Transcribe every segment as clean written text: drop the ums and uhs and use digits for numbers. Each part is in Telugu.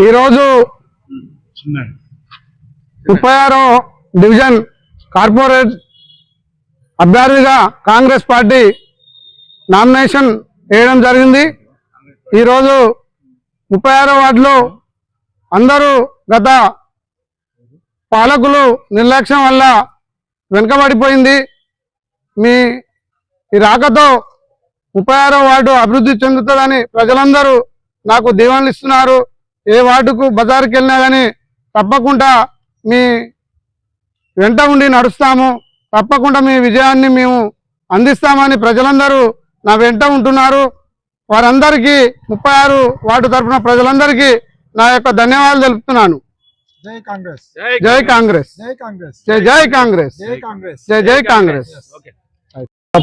ఈరోజు 36వ డివిజన్ కార్పొరేట్ అభ్యర్థిగా కాంగ్రెస్ పార్టీ నామినేషన్ వేయడం జరిగింది. ఈరోజు 36వ వార్డులో అందరూ గత పాలకులు నిర్లక్ష్యం వల్ల వెనుకబడిపోయింది. మీ ఈ రాకతో 36వ వార్డు అభివృద్ధి చెందుతుందని ప్రజలందరూ నాకు దీవెనలు ఇస్తున్నారు. ఏ వార్డుకు బజారుకి వెళ్ళినా కానీ తప్పకుండా మీ వెంట ఉండి నడుస్తాము, తప్పకుండా మీ విజయాన్ని మేము అందిస్తామని ప్రజలందరూ నా వెంట ఉంటున్నారు. వారందరికీ 36 వార్డు తరఫున ప్రజలందరికీ నా యొక్క ధన్యవాదాలు తెలుపుతున్నాను. జై కాంగ్రెస్, జై కాంగ్రెస్, జై కాంగ్రెస్, జై జై కాంగ్రెస్, జై కాంగ్రెస్, జై జై కాంగ్రెస్.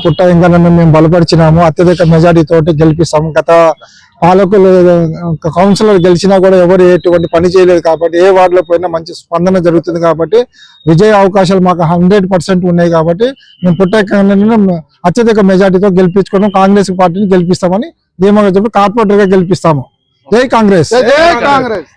పుట్ట వెంకన్నను మేము బలపరిచినాము. అత్యధిక మెజారిటీ తోటి గెలిపిస్తాము. గత పాలకులు కౌన్సిలర్ గెలిచినా కూడా ఎవరు ఎటువంటి పని చేయలేదు కాబట్టి ఏ వార్డులో పోయినా మంచి స్పందన జరుగుతుంది కాబట్టి విజయ అవకాశాలు మాకు 100% ఉన్నాయి కాబట్టి మేము పుట్ట వెంకన్నను అత్యధిక మెజారిటీతో గెలిపించుకోవడం కాంగ్రెస్ పార్టీని గెలిపిస్తామని ధీమాగా చెప్పి కార్పొరేటర్ గా గెలిపిస్తాము. జై కాంగ్రెస్, జై కాంగ్రెస్.